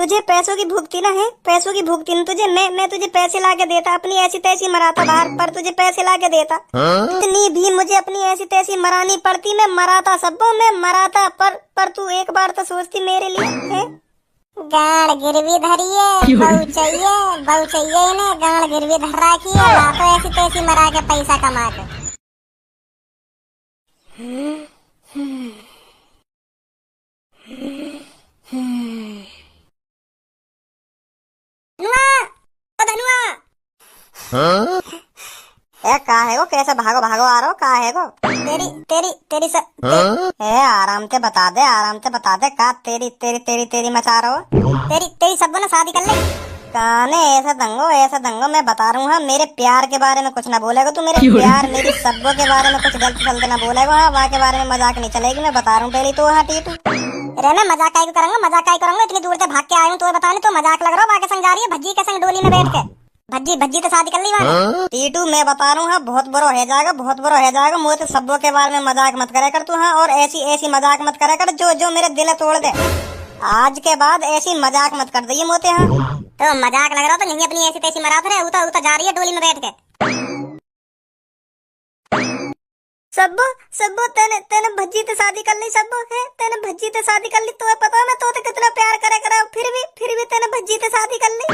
तुझे पैसों की भूख थी ना? है पैसों की भूख थी ना तुझे? मैं तुझे पैसे ला के देता, अपनी ऐसी तैसी मराता बाहर, पर तुझे पैसे ला के देता। इतनी भी मुझे अपनी ऐसी तैसी मरानी पड़ती, मैं मराता सबको, मैं मराता, पर तू एक बार तो सोचती मेरे लिए। है गाड़ गिरवी धरिए, बहू चाहिए इन्हें, गाड़ गिरवी धर रखी है, ला तो ऐसी तैसी मरा के पैसा कमा के। ए कहा है वो? कैसे भागो भागो आ रहा हो? कहा है वो? तेरी आराम से बता दे, आराम से बता दे, का तेरी मचा रहा हो? तेरी सबको ना शादी कर ले। काने ऐसा दंगो मैं बता रहा हूँ। हाँ, मेरे प्यार के बारे में कुछ ना बोलेगा तू, मेरे प्यार मेरी सब्बों के बारे में कुछ गलत सलत ना बोलेगा। हाँ, वहाँ के बारे में मजाक नहीं चलेगी, मैं बता रहा हूँ पहले तो। हाँ टीटू रहना, मजाक काहे करूंगा, इतनी दूर से भाग के आया हूँ, तो बता नहीं तो मजाक लग रहा हो। वाके संग जा रही है भज्जी के संग डोली में बैठ के। भज्जी तो शादी कर ली वहाँ। टीटू मैं बता रहा हूँ, हाँ बहुत बुरा हो जाएगा, बहुत बुरा हो जाएगा। मुझे सब्बों के बारे में मजाक मत करे कर तू। हाँ, और ऐसी मजाक मत करे कर जो मेरे दिल तोड़ दे। आज के बाद ऐसी मजाक मत कर दे मोते। हाँ तो मजाक लग रहा तो नहीं, अपनी ऐसी तैसी मरात रहे, उता जा रही है डोली में बैठ के। सब्बो तेने भज्जी से शादी कर ली। सब्बो है तेने भज्जी से शादी कर ली, तो पता मैं तो कितना प्यार करा फिर भी तेने भज्जी से शादी कर ली।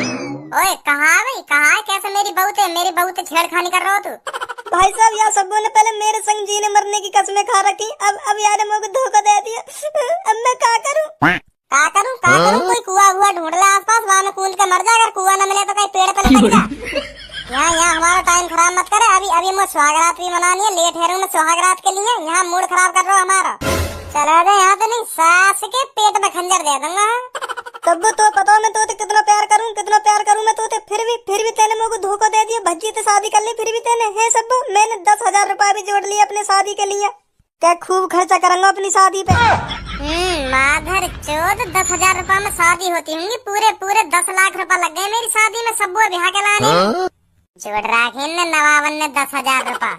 ओए कहाँ है कैसे मेरी बहू से छेड़खानी कर रहा हो तू? भाई साहब यार, सब्बो ने पहले मेरे संग जीने मरने की कसमें खा रखी, अब यार मुझे धोखा दे दिया। अब मैं क्या करूं? कोई कुआं ढूंढ ले आसपास, वहाँ में कूद के मर जा। अगर कुआं न मिले तो कहीं पेड़ पे लटक जा। यहाँ हमारा टाइम खराब मत करे। अभी मुझे सुहागरात भी मनानी है, लेट है मैं सुहागरात के लिए। यहाँ मूड खराब कर रहा हो हमारा। चला जा यहाँ तो नहीं, सास के पेट में खंजर दे दूंगा। तब तो पता मैं तो कितना प्यार करूं मैं तो, फिर भी तेने मुझे धोखा दे दिया। भज्जी से शादी कर ली फिर भी तेने। है सब मैंने 10,000 रुपए भी जोड़ लिए अपने शादी के लिए। क्या खूब खर्चा करूंगा अपनी शादी पे। माधर चौथ, 10,000 रुपए में शादी होती होंगी। पूरे 10 लाख रुपए लग गए मेरी शादी में, सब ब्याह के लाने। जोड़ रखे ने नवाबन ने 10,000 रुपए।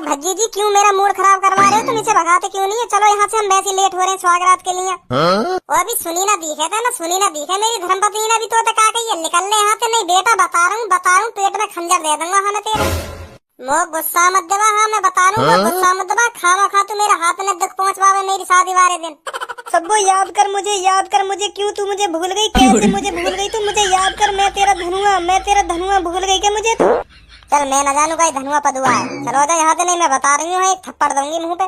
भज्जी जी क्यों मेरा मूड खराब करवा रहे हो तुम? इसे भगाते क्यों नहीं है? चलो यहाँ से, हम वैसे लेट हो रहे हैं स्वागरात के लिए। वो अभी सुनी ना दिखे मेरी धर्मपत्नी ने भी तो का कही है, निकल ले यहाँ से। नहीं बेटा बता रहा हूँ, पेट में खंजर दे दूंगा हाँ मैं तेरे। मो गुस्सा मत देवा। हाँ मैं बता रहा हूँ, गुस्सा मत देवा। खामा खा तू मेरे हाथ में दुख पहुँचवावे मेरी शादी वाले दिन। सबको याद कर मुझे। क्यों तू मुझे भूल गई? कैसे मुझे भूल गई तू? मुझे याद कर, मैं तेरा धनुआ भूल गई क्या मुझे तू? चल मैं न जानू का धनुआ पदुआ है। चलो जा यहाँ से। नहीं मैं बता रही हूँ, एक थप्पड़ दूंगी मुंह पे।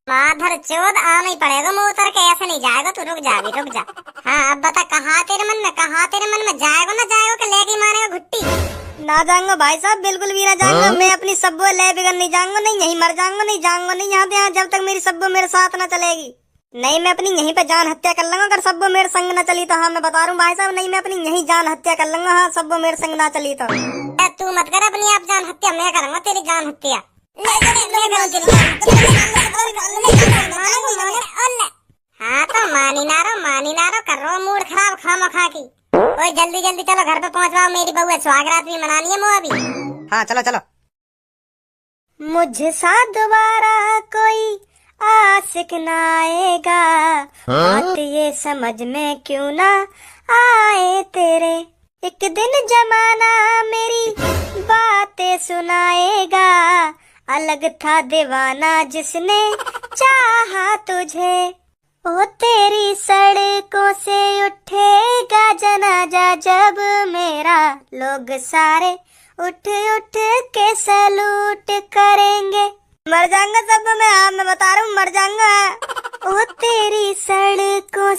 माधर चौथ आना ही पड़ेगा मुँह उतर के, ऐसे नहीं जाएगा तू। रुक जा। हाँ अब बता, कहाँ तेरे मन में जाएगा ना जाएगा कि लेगी मारेगा घुट्टी? ना जाऊंगा भाई साहब, बिल्कुल भी ना जाऊंगा। मैं अपनी सब्बो ले बिगड़ नहीं जाऊंगा, नहीं यहीं मर जाऊंगा, नहीं जाऊंगा नहीं यहाँ जब तक मेरी सब्बो मेरे साथ न चलेगी। नहीं मैं अपनी यहीं पे जान हत्या कर लूंगा अगर सब्बो मेरे संग न चली तो। हाँ मैं बता रहा हूँ भाई साहब, नहीं मैं अपनी यहीं जान हत्या कर लूंगा। हाँ सब्बो मेरे संग ना चली तो। तू मत कर अपनी आप जान हत्या, मैं करूंगा तेरी जान हत्या। हाँ तो मानी ना रो कर रो मूड खराब खामो खा की। ओए जल्दी चलो घर पे पहुंचवाओ, मेरी बहू है, स्वागरात भी मनानी है मो अभी। हाँ चलो। मुझे साथ दोबारा कोई आशिक ना आएगा, बात ये समझ में क्यों ना आए तेरे। एक दिन जमाना मेरी बातें सुनाएगा, अलग था दीवाना जिसने चाहा तुझे। ओ तेरी सड़कों से उठेगा जनाजा जब मेरा, लोग सारे उठ के सैल्यूट करेंगे। मर जाऊंगा सब मैं। हाँ मैं बता रहा हूँ, मर जाऊंगा। ओ तेरी सड़कों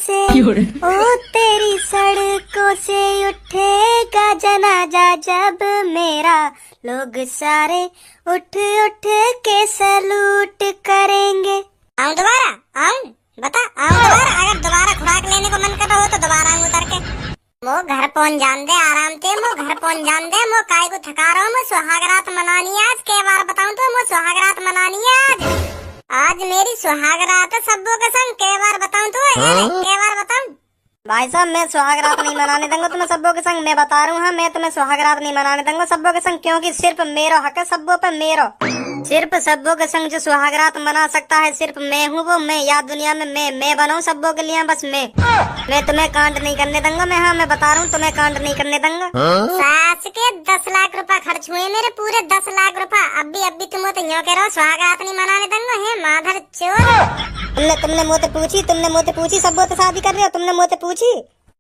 से उठेगा जनाजा जब मेरा, लोग सारे उठ के सैल्यूट करेंगे। आऊं दोबारा? आऊं बता, आऊं दोबारा? अगर दोबारा खुराक लेने को मन कर रहा हो तो दोबारा आऊं उतर के। मो घर पहुंच जान दे आराम से, मो काय को थका रहा हूँ। मैं सुहागरात मनानी है आज। के बार बताऊं तो मो सुहागरात मनानी है आज मेरी सुहागरात है सब्बों के संग। के बार बताऊं तो? के बार बताऊं? भाई साहब मैं सुहागरात नहीं मनाने दूंगा तुम्हें सब्बों के संग, मैं बता रहा हूँ। हाँ मैं तुम्हें सुहागरात नहीं मनाने दूंगा सब्बों के संग, क्योंकि सिर्फ मेरा हक है सब्बों पे, मेरा। सिर्फ सब्बों के संग जो सुहागरात मना सकता है सिर्फ मैं हूँ वो मैं, या दुनिया में मैं बनाऊँ सब्बों के लिए बस मैं तुम्हें कांड नहीं करने दूंगा। मैं हाँ मैं बता रहा हूँ तुम्हें कांड नहीं करने दूंगा। सास के 10 लाख रुपए खर्च हुए मेरे, पूरे 10 लाख रुपए। अभी तुम तो यूँ कह रहे हो सुहागरात नहीं मनाने दूंगा। है माधर चोर, तुमने मुझसे पूछी सब्बों से शादी कर रहे हो, तुमने मुझसे पूछी?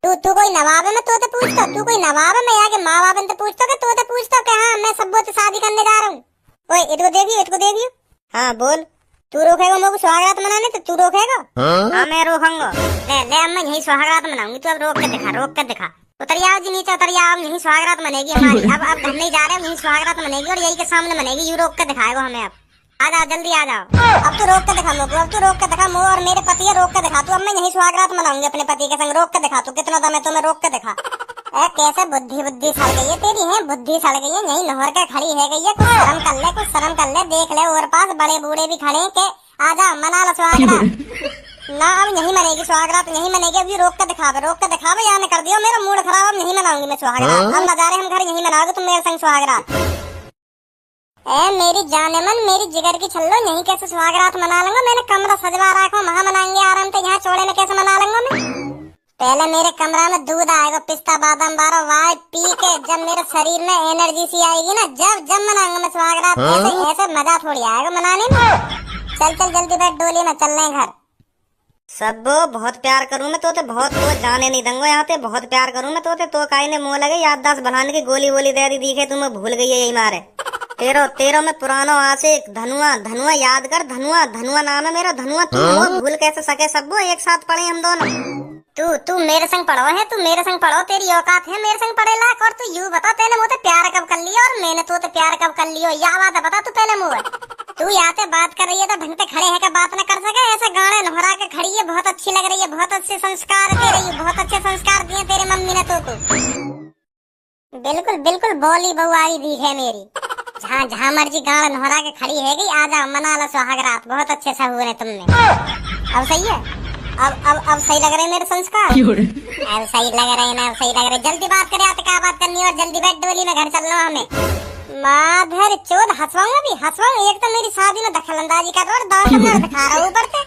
तू कोई नवाब है मैं तो पूछता, तू कोई नवाब है मैं आगे माँ बाप से पूछता कि तो पूछता कि हाँ मैं सब्बों से शादी करने जा रहा हूँ। ओए इसको देखियो। हाँ बोल, तू रोकेगा मुझे सुहागरात मनाने तो तू रोकेगा? हाँ मैं रोकूंगा। ले अम्मा यही सुहागरात मनाऊंगी, तू अब रोक के दिखा। उतरिया जी नीचे उतरिया, अब यही सुहागरात मनेगी हमारी। अब हम नहीं जा रहे हैं, यही सुहागरात मनेगी और यही के सामने मनेगी। यू रोक के दिखाएगा हमें। अब आ जाओ जल्दी आ जाओ। अब तू रोक के दिखा मुझको, अब तू रोक के दिखा मुझे और मेरे पति है, रोक के दिखा तू। अब मैं यही सुहागरात मनाऊंगी अपने पति के संग, रोक के दिखा तू। कितना दम है तुम्हें, रोक के दिखा। कैसे बुद्धि सड़ गई है तेरी, है बुद्धि सड़ गई है। यही नहर के खड़ी है गई है, कुछ शर्म कर ले, देख ले और पास बड़े बूढ़े भी खड़े हैं के आ जा मना लो सुहागरात। ना अब यही मनेगी सुहागरात, यही मनेगी। अभी रोक के दिखावे या कर दियो मेरा मूड खराब। अब यही मनाऊंगी मैं सुहागरात। हम नजारे हम घर यही मनाओगे तुम मेरे संग सुहागरात। मेरी जाने मन मेरी जिगर की छल्लो, यही कैसे सुहागरात मना लूंगा। मैंने कमरा सजवा रखा, वहाँ मनाएंगे आराम से। यहाँ चौड़े में कैसे मना लूंगा मैं? पहले मेरे कमरा में दूध आएगा, पिस्ता बादाम बारो वाई पी के जब मेरे शरीर में एनर्जी सी आएगी ना, जब मनाऊंगा मैं सुहागरात। ऐसे मजा थोड़ी आएगा मनाने में। चल जल्दी बैठ डोली में, चल रहे घर। सब बहुत प्यार करूँ मैं तो बहुत तो जाने नहीं दूंगा यहाँ पे। बहुत प्यार करूँ मैं तो काई ने मुँह लगे याददाश्त बनाने की गोली दे दी दिखे तुम्हें भूल गई है यही मारे। तेरो में पुरानो आशिक धनुआ याद कर। धनुआ नाम है मेरा, धनुआ। तू भूल कैसे सके सबको, एक साथ पढ़े हम दोनों। तू मेरे संग पढ़ो है, तू मेरे संग पढ़ो, तेरी औकात है मेरे संग पढ़े लाख। और तू यूं बता तेने मुझे प्यार कब कर लिया और मैंने तो प्यार कब कर लियो, या बात है बता तू पहले मुझे। तू यहाँ पे बात कर रही है तो ढंग से खड़े है, बात न कर सके? ऐसे गाने लहरा के खड़ी है, बहुत अच्छी लग रही है, बहुत अच्छे संस्कार दे रही है, बहुत अच्छे संस्कार दिए तेरे मम्मी ने तो। बिल्कुल बोली बहुआरी दी है मेरी। जहाँ मर्जी गाना लहरा के खड़ी है गई। आ जाओ मना लो सुहागरात, बहुत अच्छे से हुए तुमने। अब सही है, अब सही लग रहे मेरे संस्कार। अब सही लग रहे ना, सही लग रहे। जल्दी बात करे, आते क्या बात करनी है, और जल्दी बैठ डोली में घर चलना हमें। माधर चोद हंसवाऊंगा भी हंसवाऊंगा। एक तो मेरी शादी में दखलंदाजी कर रहा और दांत दिखा रहा ऊपर से।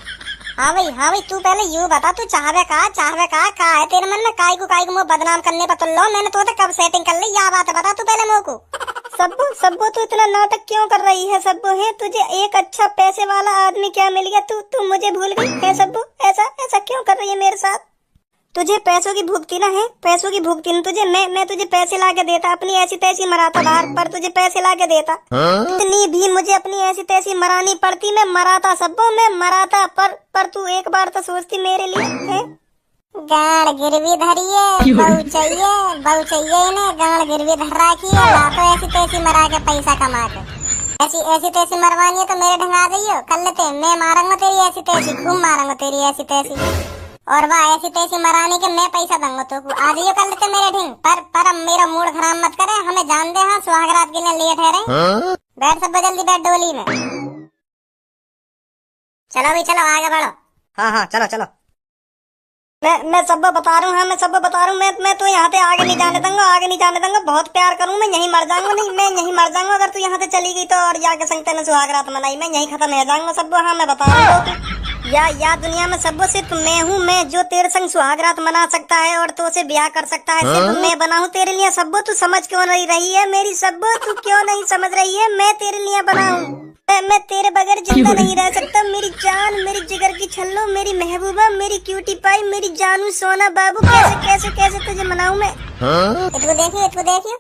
हाँ भाई तू पहले यूं बता, तू चाहवे का है तेरे मन में? काय को मुझे बदनाम करने पर तुल्लो मैंने तो कब सेटिंग कर ली, या बात है बता तू पहले मुझे को। सब्बो तू इतना नाटक क्यों कर रही है सब्बो? है तुझे एक अच्छा पैसे वाला आदमी क्या मिल गया, तू मुझे भूल गई है सब्बो? ऐसा क्यों कर रही है मेरे साथ? तुझे पैसों की भूख थी ना, है पैसों की भूख थी ना तुझे। मैं तुझे पैसे ला के देता, अपनी ऐसी तैसी मराता बाहर पर तुझे पैसे ला के देता। इतनी भी मुझे अपनी ऐसी तैसी मरानी पड़ती, मैं मराता सब्बो, मैं मराता। पर तू एक बार तो सोचती मेरे लिए, है? गाड़ गिरवी धरिए, बहु चाहिए इन्हें। गाड़ गिरवी धर रखी है, लातो ऐसी तैसी मरा के पैसा कमा के। ऐसी तैसी मरवानी है तो मेरे ढंग आ जाइयो, कर लेते। मैं मारूंगा तेरी ऐसी तैसी, खूब मारूंगा तेरी ऐसी तैसी। और वाह ऐसी तैसी मराने के मैं पैसा दूंगा तो आ जाइयो, कर लेते मेरे ढंग। पर अब मेरा मूड खराब मत करे, हमें जान दे। हाँ सुहागरात के लिए लेट है रहे। बैठ सब जल्दी बैठ डोली में। चलो भाई चलो आगे बढ़ो। हाँ चलो। मैं सब बता रहा हूँ। हाँ मैं सब बता रहा हूँ। मैं तो यहाँ से आगे नहीं जाने दूंगा। बहुत प्यार करूँ मैं, यहीं मर जाऊंगा। नहीं मैं यहीं मर जाऊंगा अगर तू यहाँ से चली गई तो। और जाके संग तेने सुहागरात मनाई, मैं यहीं खत्म हो जाऊंगा सब। हाँ मैं बता रहा हूँ या दुनिया में सब सिर्फ मैं हूँ, मैं जो तेरे संग सुहागरात मना सकता है और तो से ब्याह कर सकता है। सिर्फ मैं बना हूँ तेरे लिए सब। तू समझ क्यों नहीं रही है मेरी सब? तू क्यों नहीं समझ रही है? मैं तेरे लिए बना हूँ। मैं तेरे बगैर जिंदा नहीं रह सकता। मेरी जान, मेरी जिगर की छल्लो, मेरी महबूबा, मेरी क्यूटी पाई, मेरी जानू सोना बाबू। कैसे तुझे मनाऊं मैं? इसको देखियो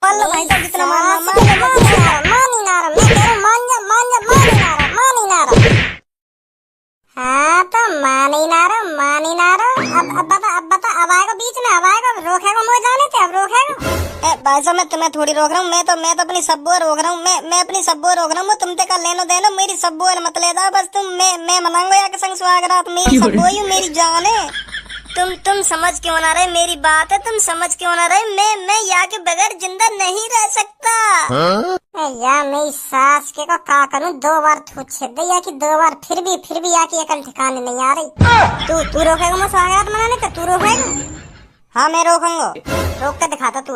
लो भाई साहब जितना मान हाँ तो मान ही ना रहा। अब बता अब आएगा बीच में, अब आएगा रोकेगा मुझे जाने थे, अब रोकेगा? भाई साहब मैं तुम्हें थोड़ी रोक रहा हूँ। मैं तो अपनी सब्बो रोक रहा हूँ। मैं अपनी सब्बो रोक रहा हूँ। तुम का लेनो देनो मेरी सब्बो मत ले जाओ बस। तुम मैं मनाऊंगा या के संग सुहागरात। मेरी सब्बो ही मेरी जान है। तुम समझ क्यों ना रहे मेरी बात है? तुम समझ क्यों ना रहे? मैं यहाँ के बगैर जिंदा नहीं रह सकता। या मेरी सास के को का करूं? 2 बार थूक छेद या कि 2 बार फिर भी या कि अकल ठिकाने नहीं आ रही। तू रोकेगा मुझे सुहागरात मनाने का? तू रोकेगा? हाँ मैं रोकूंगा। रोक के दिखाता तू।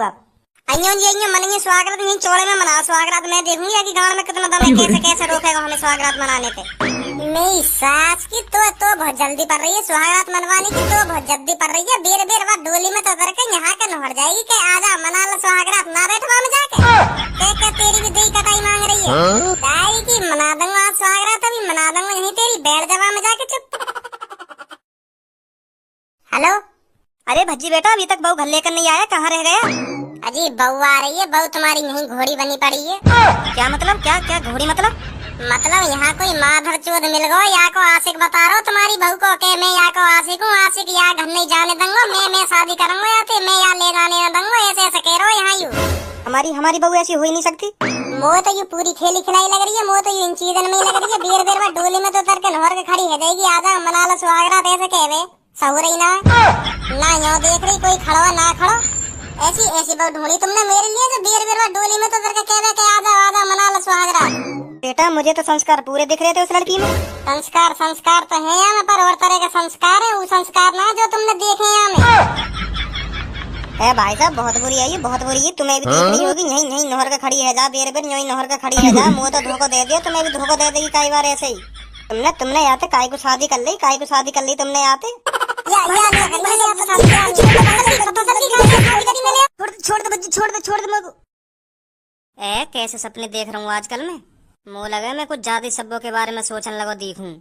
अइयो जी अइयो मनिए स्वागत यहीं चौड़े में मना स्वागत। मैं देखूंगी कि गांव में कितना दम है, कैसे कैसे रोकेगा हमें स्वागत मनाने पे। मेरी सास की तो बहुत जल्दी पड़ रही है स्वागत मनवाने की, तो बहुत जल्दी पड़ रही है। बेर बेर बात डोली में तो करके यहाँ के नहर जाएगी कि आजा मना लो स्वागत, ना बैठ वहाँ में जाके क्या तेरी भी दही कटाई मांग रही है। ताई की मना दूंगा आज स्वागत, अभी मना दूंगा यहीं तेरी बैठ जा वहाँ में जाके चुप। हेलो। अरे भज्जी बेटा, अभी तक बहू घर लेकर नहीं आया, कहाँ रह गया? अजी बहू आ रही है, बहू तुम्हारी यहीं घोड़ी बनी पड़ी है। क्या मतलब? क्या क्या घोड़ी मतलब? मतलब यहाँ कोई माधर चोद मिल गो या को आशिक बता रहा हूँ तुम्हारी बहू को के मैं या को आशिक हूँ, आशिक या घर नहीं जाने दूंगा, मैं शादी करूंगा या तो मैं यहाँ ले जाने न दूंगा, ऐसे ऐसे कह रहा हूँ यहाँ यू। हमारी बहू ऐसी हो ही नहीं सकती। मो तो यू पूरी खेली खिलाई लग रही है, मो तो यू इन चीजन में ही लग रही है। बेर बेर में डोली में तो उतर के नहर के खड़ी है जाएगी, आजा मना लो सुहागरात ऐसे कहवे सहू रही ना यहाँ देख रही कोई खड़ो ना खड़ो, ऐसी ऐसी बहू ढूंढी तुमने मेरे लिए जो बेर बेर में डोली में तो उतर के कहवे के आजा आजा मना लो सुहागरात। बेटा मुझे तो संस्कार पूरे दिख रहे थे उस लड़की में। संस्कार संस्कार तो है यहाँ पर, और तरह का संस्कार है, वो संस्कार ना जो तुमने देखे यहाँ में। है भाई साहब, बहुत बुरी है ये, बहुत बुरी है। तुम्हें भी देख रही होगी, यहीं यहीं नहर का खड़ी है जा, बेर बेर यहीं नहर का खड़ी है जा। मुँह तो धोखा दे दिया, तुम्हें भी धोखा दे देगी कई बार ऐसे ही। तुमने आते काय को शादी कर ली, काय को शादी कर ली तुमने आते। छोड़ दे मेरे को। कैसे सपने देख रहा हूँ आजकल मैं, मुँह लगा मैं कुछ ज्यादा सब्बों के बारे में सोचने लगो देखूं।